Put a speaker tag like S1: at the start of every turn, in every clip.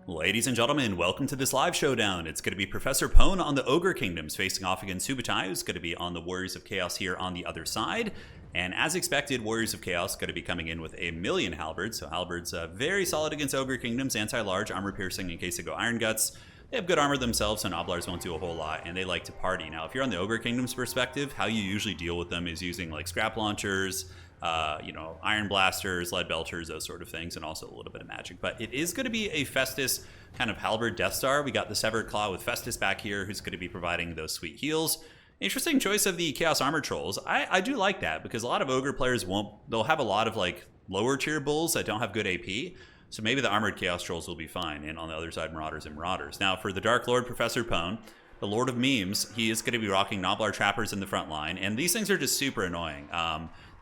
S1: Ladies and gentlemen, welcome to this live showdown. It's going to be Professor Pone on the Ogre Kingdoms facing off against Subutai, who's going to be on the Warriors of Chaos here on the other side. And as expected, Warriors of Chaos going to be coming in with a million halberds. So halberds very solid against Ogre Kingdoms, anti-large, armor piercing in case they go Iron Guts. They have good armor themselves, so Noblars won't do a whole lot, and they like to party. Now, if you're on the Ogre Kingdoms perspective, how you usually deal with them is using like scrap launchers, iron blasters, lead belchers, those sort of things, and also a little bit of magic. But it is going to be a Festus kind of halberd Death Star. We got the Severed Claw with Festus back here, who's going to be providing those sweet heals. Interesting choice of the Chaos Armor Trolls. I do like that because a lot of Ogre players they'll have a lot of like lower tier bulls that don't have good AP. So maybe the Armored Chaos Trolls will be fine. And on the other side, Marauders and Marauders. Now for the Dark Lord Professor Pone, the Lord of Memes, he is going to be rocking Noblar Trappers in the front line. And these things are just super annoying.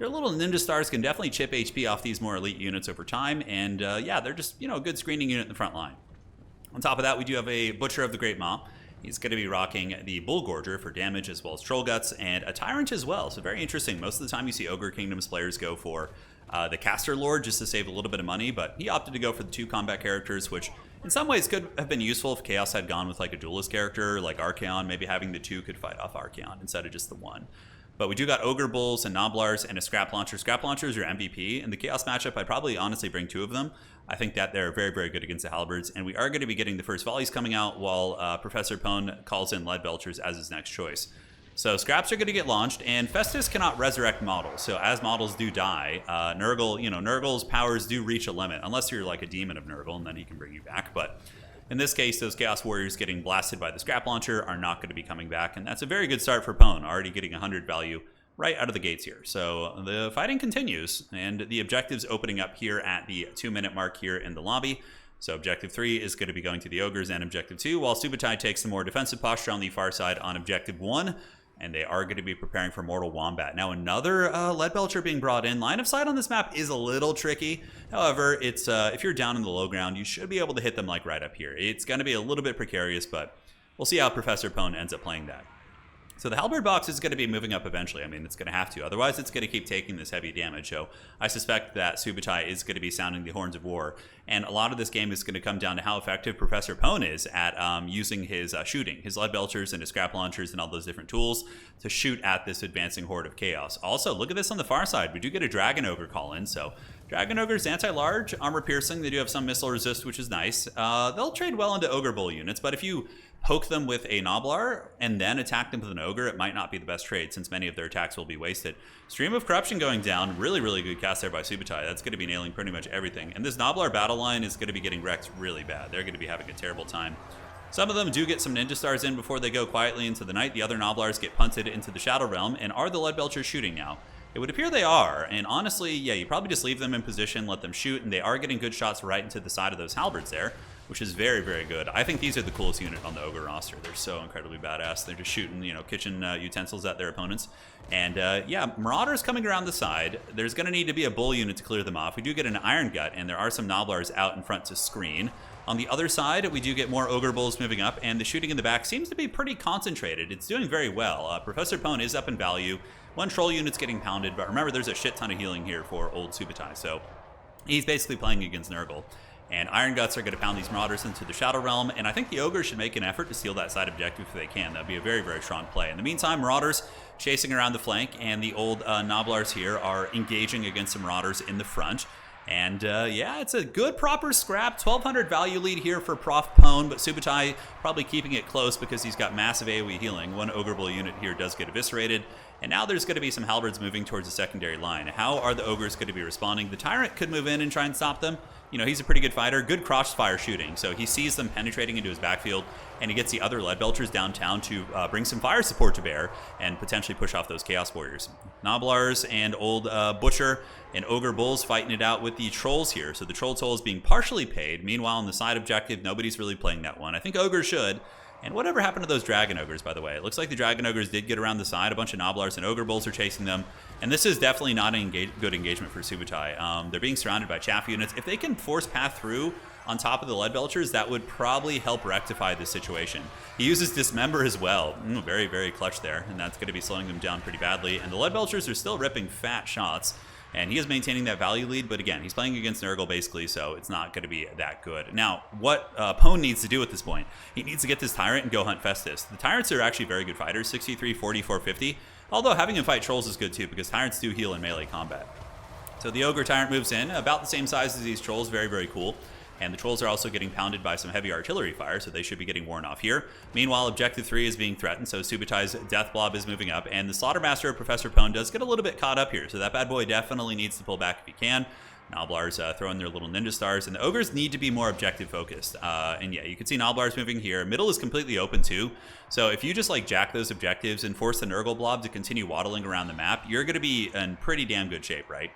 S1: Their little Ninja Stars can definitely chip HP off these more elite units over time. And yeah, they're just, a good screening unit in the front line. On top of that, we do have a Butcher of the Great Maw. He's going to be rocking the Bull Gorger for damage as well as Troll Guts and a Tyrant as well. So very interesting. Most of the time you see Ogre Kingdoms players go for the Caster Lord just to save a little bit of money, but he opted to go for the two combat characters, which in some ways could have been useful if Chaos had gone with like a duelist character like Archaon. Maybe having the two could fight off Archaon instead of just the one. But we do got Ogre Bulls and Noblars and a Scrap Launcher. Scrap Launcher is your MVP. In the Chaos matchup, I'd probably honestly bring two of them. I think that they're very, very good against the Halberds. And we are going to be getting the first volleys coming out while Professor Pone calls in Lead Belchers as his next choice. So Scraps are going to get launched, and Festus cannot resurrect models. So as models do die, Nurgle, Nurgle's powers do reach a limit. Unless you're like a demon of Nurgle, and then he can bring you back. But in this case, those Chaos Warriors getting blasted by the Scrap Launcher are not going to be coming back. And that's a very good start for Pone, already getting 100 value right out of the gates here. So the fighting continues, and the objective's opening up here at the 2-minute mark here in the lobby. So objective 3 is going to be going to the Ogres and objective 2, while Subutai takes some more defensive posture on the far side on objective 1, and they are going to be preparing for Mortal Wombat. Now another Lead Belcher being brought in. Line of sight on this map is a little tricky. However, it's if you're down in the low ground, you should be able to hit them like right up here. It's going to be a little bit precarious, but we'll see how Professor Pone ends up playing that. So the Halberd box is going to be moving up eventually. I mean, it's going to have to. Otherwise, it's going to keep taking this heavy damage. So I suspect that Subutai is going to be sounding the horns of war. And a lot of this game is going to come down to how effective Professor Pone is at using his shooting, his Lead Belchers and his Scrap Launchers and all those different tools to shoot at this advancing horde of chaos. Also, look at this on the far side. We do get a Dragon Ogre call in. So Dragon Ogre's anti-large, armor piercing. They do have some missile resist, which is nice. They'll trade well into Ogre Bull units, but if you poke them with a Noblar and then attack them with an Ogre, it might not be the best trade since many of their attacks will be wasted. Stream of Corruption going down. Really, really good cast there by Subutai. That's going to be nailing pretty much everything. And this Noblar battle line is going to be getting wrecked really bad. They're going to be having a terrible time. Some of them do get some Ninja Stars in before they go quietly into the night. The other Noblars get punted into the Shadow Realm. And are the Lead Belchers shooting now? It would appear they are, and honestly, yeah, you probably just leave them in position, let them shoot, and they are getting good shots right into the side of those halberds there, which is very, very good. I think these are the coolest unit on the Ogre roster. They're so incredibly badass. They're just shooting, kitchen utensils at their opponents. And yeah, Marauders coming around the side. There's going to need to be a Bull unit to clear them off. We do get an Iron Gut, and there are some Noblars out in front to screen. On the other side, we do get more Ogre Bulls moving up, and the shooting in the back seems to be pretty concentrated. It's doing very well. Professor Pone is up in value. One Troll unit's getting pounded, but remember there's a shit ton of healing here for old Subutai, so he's basically playing against Nurgle. And Iron Guts are going to pound these Marauders into the Shadow Realm, and I think the Ogre should make an effort to steal that side objective if they can. That would be a very, very strong play. In the meantime, Marauders chasing around the flank, and the old Noblars here are engaging against some Marauders in the front. And yeah, it's a good proper scrap. 1,200 value lead here for Prof Pone, but Subutai probably keeping it close because he's got massive AoE healing. One Ogre Bull unit here does get eviscerated. And now there's going to be some Halberds moving towards the secondary line. How are the Ogres going to be responding? The Tyrant could move in and try and stop them. He's a pretty good fighter, good crossfire shooting. So he sees them penetrating into his backfield, and he gets the other Lead Belchers downtown to bring some fire support to bear and potentially push off those Chaos Warriors. Noblars and old Butcher and Ogre Bulls fighting it out with the Trolls here. So the Troll Toll is being partially paid. Meanwhile, on the side objective, nobody's really playing that one. I think Ogre should. And whatever happened to those Dragon Ogres, by the way? It looks like the Dragon Ogres did get around the side. A bunch of Noblars and Ogre Bulls are chasing them. And this is definitely not a good engagement for Subutai. They're being surrounded by chaff units. If they can force path through on top of the Lead Belchers, that would probably help rectify this situation. He uses Dismember as well. Very, very clutch there. And that's going to be slowing them down pretty badly. And the Lead Belchers are still ripping fat shots. and he is maintaining that value lead, but again, he's playing against Nurgle basically, so it's not going to be that good. Now, what Pone needs to do at this point, he needs to get this Tyrant and go hunt Festus. The Tyrants are actually very good fighters, 63, 40, 450, although having him fight Trolls is good too, because Tyrants do heal in melee combat. So the Ogre Tyrant moves in, about the same size as these Trolls, very, very cool. And the Trolls are also getting pounded by some heavy artillery fire, so they should be getting worn off here. Meanwhile, Objective 3 is being threatened, so Subutai's Death Blob is moving up, and the Slaughtermaster of Professor Pone does get a little bit caught up here, so that bad boy definitely needs to pull back if he can. Noblar's throwing their little ninja stars, and the Ogres need to be more objective focused. And yeah, you can see Noblar's moving here. Middle is completely open too, so if you just like jack those objectives and force the Nurgle Blob to continue waddling around the map, you're going to be in pretty damn good shape, right?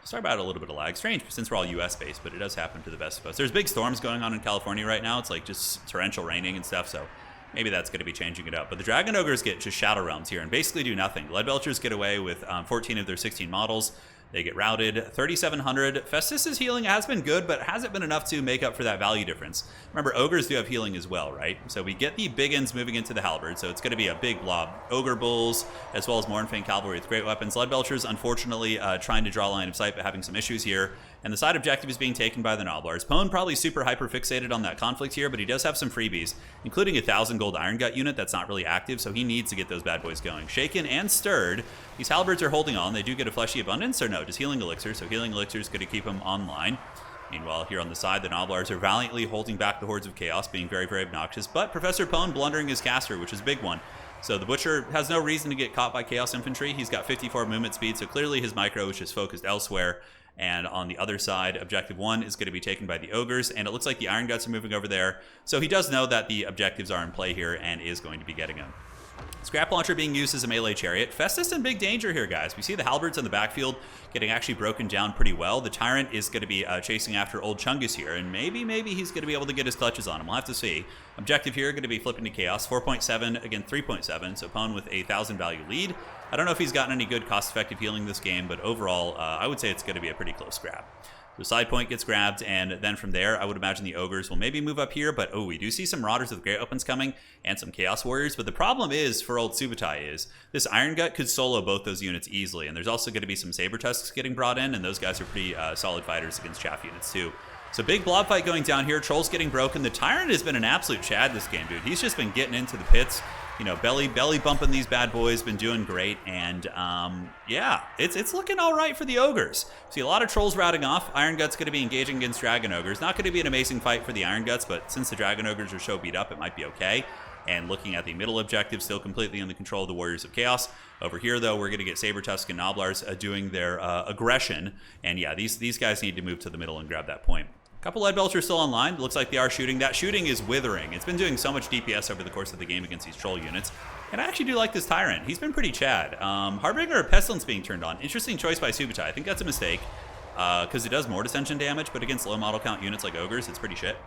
S1: Sorry about a little bit of lag. Strange, since we're all US based, but it does happen to the best of us. There's big storms going on in California right now. It's like just torrential raining and stuff, so maybe that's going to be changing it up. But the Dragon Ogres get just Shadow Realms here and basically do nothing. Lead Belchers get away with 14 of their 16 models. They get routed. 3,700. Festus's healing has been good, but hasn't been enough to make up for that value difference. Remember, Ogres do have healing as well, right? So we get the Biggins moving into the Halberd, so it's going to be a big blob. Ogre Bulls, as well as Mournfang Cavalry with great weapons. Lead Belchers, unfortunately, trying to draw line of sight, but having some issues here. And the side objective is being taken by the Noblars. Pone probably super hyper-fixated on that conflict here, but he does have some freebies, including a 1,000 gold Iron Gut unit that's not really active, so he needs to get those bad boys going. Shaken and stirred. These Halberds are holding on. They do get a Fleshy Abundance, or no, just Healing Elixir, so Healing Elixir is going to keep them online. Meanwhile, here on the side, the Noblars are valiantly holding back the Hordes of Chaos, being very, very obnoxious, but Professor Pone blundering his caster, which is a big one. So the Butcher has no reason to get caught by Chaos Infantry. He's got 54 movement speed, so clearly his micro is just focused elsewhere. And on the other side, Objective 1 is going to be taken by the Ogres, and it looks like the Iron Guts are moving over there. So he does know that the objectives are in play here and is going to be getting them. Scrap Launcher being used as a melee chariot. Festus in big danger here, guys. We see the Halberds in the backfield getting actually broken down pretty well. The Tyrant is going to be chasing after Old Chungus here, and maybe he's going to be able to get his clutches on him. We'll have to see. Objective here going to be flipping to Chaos. 4.7 against 3.7, so Pone with a 1,000 value lead. I don't know if he's gotten any good cost-effective healing this game, but overall, I would say it's going to be a pretty close grab. The side point gets grabbed, and then from there, I would imagine the Ogres will maybe move up here, but oh, we do see some Marauders with Great Opens coming, and some Chaos Warriors, but the problem is, for old Subutai, is this Iron Gut could solo both those units easily, and there's also going to be some Saber Tusks getting brought in, and those guys are pretty solid fighters against Chaff units too. So big blob fight going down here, Trolls getting broken. The Tyrant has been an absolute Chad this game, dude. He's just been getting into the pits, you know, belly bumping these bad boys, been doing great, and yeah, it's looking all right for the Ogres. See a lot of Trolls routing off. Iron Gut's going to be engaging against Dragon Ogres. Not going to be an amazing fight for the Iron Guts, but since the Dragon Ogres are so beat up, it might be okay. And looking at the middle objective, still completely in the control of the Warriors of Chaos. Over here, though, we're going to get Saber Tusk and Noblars doing their aggression, and yeah, these guys need to move to the middle and grab that point. Couple Lead Belchers still online. Looks like they are shooting. That shooting is withering. It's been doing so much DPS over the course of the game against these troll units. And I actually do like this Tyrant. He's been pretty Chad. Harbinger or Pestilence being turned on. Interesting choice by Subutai. I think that's a mistake because it does more dissension damage, but against low model count units like Ogres, it's pretty shit.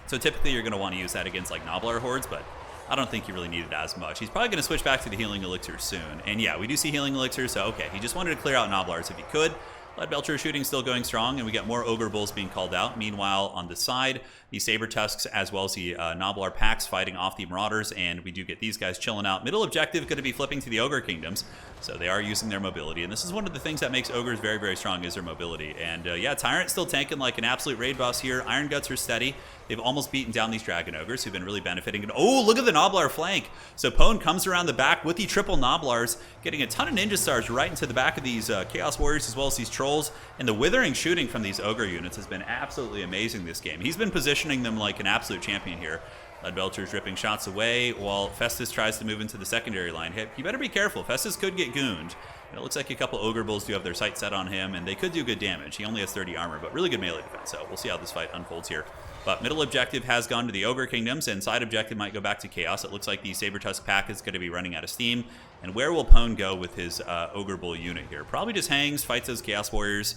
S1: So typically you're going to want to use that against like Noblar Hordes, but I don't think you really need it as much. He's probably going to switch back to the Healing Elixir soon. And yeah, we do see Healing Elixir, so okay. He just wanted to clear out Noblars if he could. Lead Belcher shooting still going strong, and we get more Ogre Bulls being called out. Meanwhile, on the side, the Saber Tusks as well as the Noblar packs fighting off the Marauders, and we do get these guys chilling out. Middle objective going to be flipping to the Ogre Kingdoms, so they are using their mobility, and this is one of the things that makes Ogres very, very strong is their mobility. And yeah, Tyrant still tanking like an absolute raid boss here. Iron Guts are steady. They've almost beaten down these Dragon Ogres who've been really benefiting. And oh, look at the Noblar flank. So Pone comes around the back with the triple Noblars, getting a ton of Ninja Stars right into the back of these Chaos Warriors as well as these Trolls. And the withering shooting from these Ogre units has been absolutely amazing this game. He's been positioning them like an absolute champion here. Lead Belcher's ripping shots away while Festus tries to move into the secondary line. You better be careful. Festus could get gooned. And it looks like a couple Ogre Bulls do have their sights set on him, and they could do good damage. He only has 30 armor, but really good melee defense, so we'll see how this fight unfolds here. But middle objective has gone to the Ogre Kingdoms, and side objective might go back to Chaos. It looks like the Saber Tusk pack is going to be running out of steam. And where will Pone go with his Ogre Bull unit here? Probably just hangs, fights those Chaos Warriors.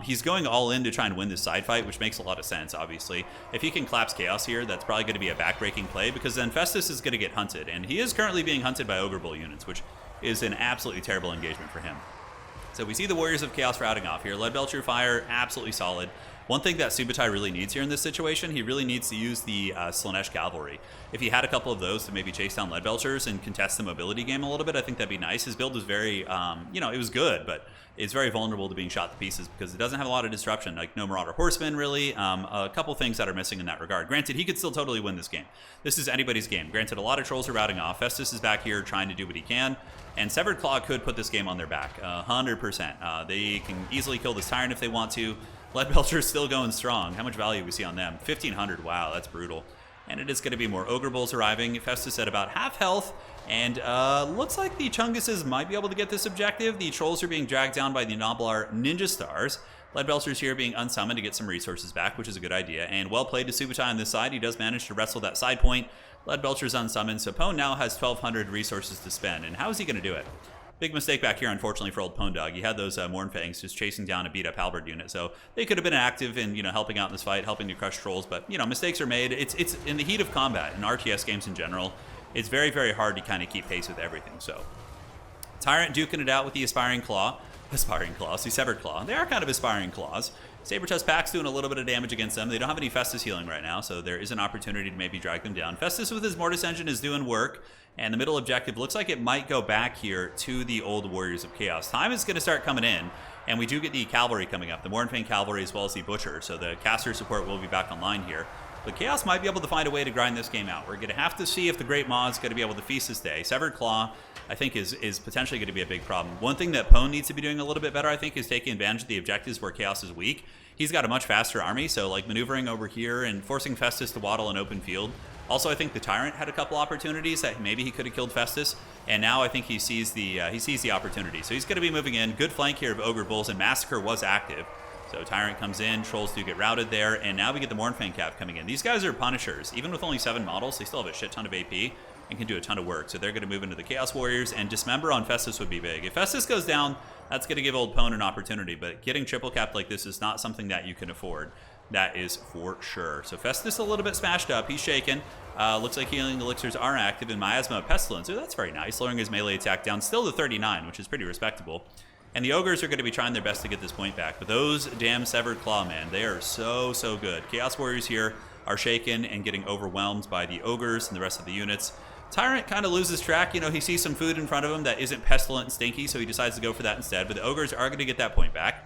S1: He's going all in to try and win this side fight, which makes a lot of sense, obviously. If he can collapse Chaos here, that's probably going to be a backbreaking play, because then Festus is going to get hunted. And he is currently being hunted by Ogre Bull units, which is an absolutely terrible engagement for him. So we see the Warriors of Chaos routing off here. Lead Belcher fire, absolutely solid. One thing that Subutai really needs here in this situation, he really needs to use the Slaanesh Cavalry. If he had a couple of those to maybe chase down Lead Belchers and contest the mobility game a little bit, I think that'd be nice. His build was very, you know, it was good, but it's very vulnerable to being shot to pieces because it doesn't have a lot of disruption, like no Marauder Horsemen, really. A couple things that are missing in that regard. Granted, he could still totally win this game. This is anybody's game. Granted, a lot of Trolls are routing off. Festus is back here trying to do what he can, and Severed Claw could put this game on their back, 100%. They can easily kill this Tyrant if they want to. Lead Belcher's still going strong. How much value we see on them? 1,500. Wow, that's brutal. And it is going to be more Ogre Bulls arriving. Festus at about half health. And looks like the Chunguses might be able to get this objective. The Trolls are being dragged down by the Noblar Ninja Stars. Lead Belcher's here being unsummoned to get some resources back, which is a good idea. And well played to Subutai on this side. He does manage to wrestle that side point. Lead Belcher's unsummoned, so Pone now has 1,200 resources to spend. And how is he going to do it? Big mistake back here, unfortunately, for old Pone Dog. He had those Mornfangs just chasing down a beat-up Halberd unit, so they could have been active in, you know, helping out in this fight, helping to crush Trolls, but, you know, mistakes are made. It's in the heat of combat, in RTS games in general, it's very, very hard to kind of keep pace with everything, so. Tyrant duking it out with the Aspiring Claw. Aspiring Claws, the Severed Claw. They are kind of Aspiring Claws. Saber-Tusk Pack's doing a little bit of damage against them. They don't have any Festus healing right now, so there is an opportunity to maybe drag them down. Festus with his Mortis Engine is doing work, and the middle objective looks like it might go back here to the old Warriors of Chaos. Time is going to start coming in, and we do get the Cavalry coming up, the Mornfang Cavalry as well as the Butcher, so the caster support will be back online here. But Chaos might be able to find a way to grind this game out. We're going to have to see if the Great Maw is going to be able to feast this day. Severed Claw, I think, is potentially going to be a big problem. One thing that Pone needs to be doing a little bit better, I think, is taking advantage of the objectives where Chaos is weak. He's got a much faster army, so like maneuvering over here and forcing Festus to waddle an open field. Also, I think the Tyrant had a couple opportunities that maybe he could have killed Festus, and now I think he sees the opportunity. So he's going to be moving in. Good flank here of Ogre Bulls, and Massacre was active. So Tyrant comes in, Trolls do get routed there, and now we get the Mornfang Cap coming in. These guys are Punishers. Even with only 7 models, they still have a shit ton of AP and can do a ton of work. So they're going to move into the Chaos Warriors, and Dismember on Festus would be big. If Festus goes down, that's going to give old Pone an opportunity, but getting triple capped like this is not something that you can afford. That is for sure. So Festus a little bit smashed up. He's shaken. Looks like healing elixirs are active in Miasma of Pestilence. Oh, that's very nice. Lowering his melee attack down still to 39, which is pretty respectable. And the Ogres are going to be trying their best to get this point back. But those damn Severed Claw, man, they are so, so good. Chaos Warriors here are shaken and getting overwhelmed by the Ogres and the rest of the units. Tyrant kind of loses track. You know, he sees some food in front of him that isn't pestilent and stinky, so he decides to go for that instead. But the Ogres are going to get that point back.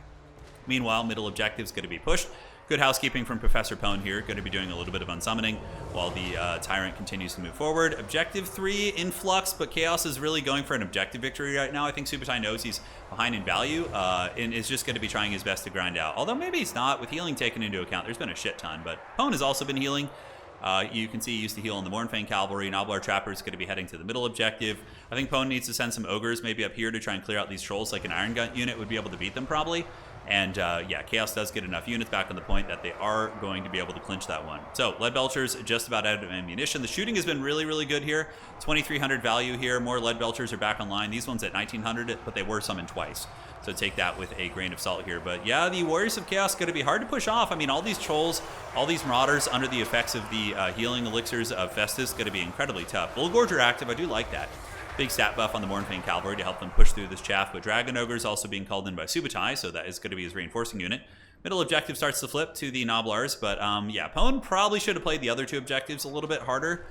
S1: Meanwhile, middle objective's going to be pushed. Good housekeeping from Professor Pone here. Going to be doing a little bit of unsummoning while the Tyrant continues to move forward. Objective 3 in flux, but Chaos is really going for an objective victory right now. I think Subutai knows he's behind in value and is just going to be trying his best to grind out. Although maybe he's not, with healing taken into account. There's been a shit ton, but Pone has also been healing. You can see he used to heal on the Mornfang Cavalry. Noblar Trapper is going to be heading to the middle objective. I think Pone needs to send some Ogres maybe up here to try and clear out these Trolls. Like an Iron Gun unit would be able to beat them probably. And yeah, Chaos does get enough units back on the point that they are going to be able to clinch that one. So Lead Belchers just about out of ammunition. The shooting has been really, really good here. 2,300 value here. More Lead Belchers are back online. These ones at 1,900, but they were summoned twice. So take that with a grain of salt here. But yeah, the Warriors of Chaos going to be hard to push off. I mean, all these Trolls, all these Marauders under the effects of the healing elixirs of Festus going to be incredibly tough. Bullgorger active, I do like that. Big stat buff on the Mornfang Cavalry to help them push through this chaff, but Dragon Ogre is also being called in by Subutai, so that is going to be his reinforcing unit. Middle objective starts to flip to the Noblars, but yeah, Pone probably should have played the other two objectives a little bit harder.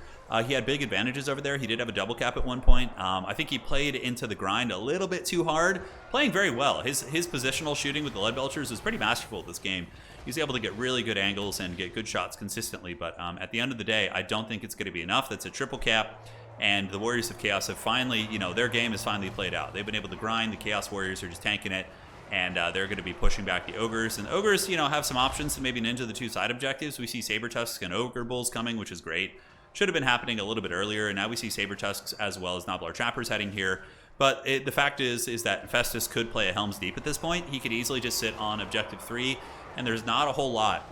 S1: He had big advantages over there. He did have a double cap at one point. I think he played into the grind a little bit too hard, playing very well. His positional shooting with the Lead Belchers was pretty masterful this game. He's able to get really good angles and get good shots consistently, but at the end of the day, I don't think it's going to be enough. That's a triple cap. And the Warriors of Chaos have finally, you know, their game is finally played out. They've been able to grind. The Chaos Warriors are just tanking it. And they're going to be pushing back the Ogres. And the Ogres, you know, have some options to maybe ninja the two side objectives. We see Saber-Tusks and Ogre Bulls coming, which is great. Should have been happening a little bit earlier. And now we see Saber-Tusks as well as Noblar Trappers heading here. But the fact is that Festus could play a Helm's Deep at this point. He could easily just sit on Objective 3. And there's not a whole lot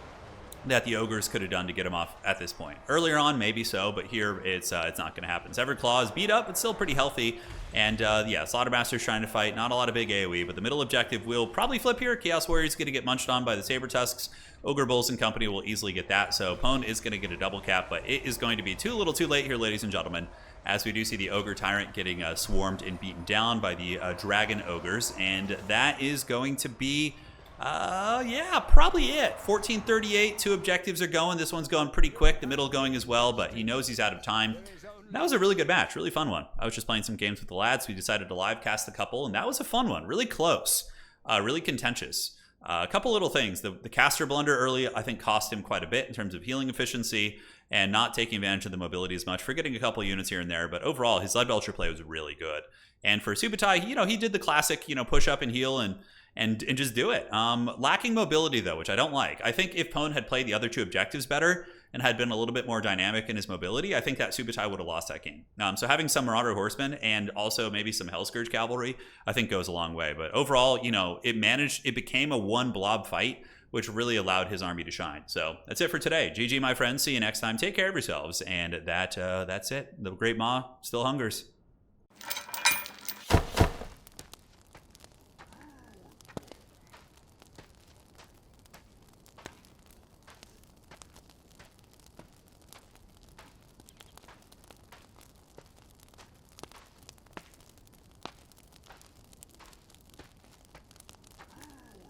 S1: that the Ogres could have done to get him off at this point. Earlier on, maybe so, but here it's not going to happen. Severed Claw is beat up, but still pretty healthy. And yeah, Slaughtermaster's trying to fight. Not a lot of big AoE, but the middle objective will probably flip here. Chaos Warriors going to get munched on by the Saber-Tusks. Ogre Bulls and company will easily get that. So Pone is going to get a double cap, but it is going to be too little too late here, ladies and gentlemen, as we do see the Ogre Tyrant getting swarmed and beaten down by the Dragon Ogres. And that is going to be Yeah, probably it. 1438, 2 objectives are going. This one's going pretty quick. The middle going as well, but he knows he's out of time. That was a really good match, really fun one. I was just playing some games with the lads. We decided to live cast a couple, and that was a fun one. Really close, really contentious. A couple little things. The caster blunder early, I think, cost him quite a bit in terms of healing efficiency and not taking advantage of the mobility as much, forgetting a couple units here and there. But overall, his Lead Belcher play was really good. And for Subutai, he did the classic, push up and heal and just do it. Lacking mobility, though, which I don't like. I think if Pone had played the other 2 objectives better and had been a little bit more dynamic in his mobility, I think that Subutai would have lost that game. So having some Marauder Horsemen and also maybe some Hellscourge Cavalry, I think goes a long way. But overall, it became a 1 blob fight, which really allowed his army to shine. So that's it for today. GG, my friends. See you next time. Take care of yourselves. And that's it. The Great Maw still hungers.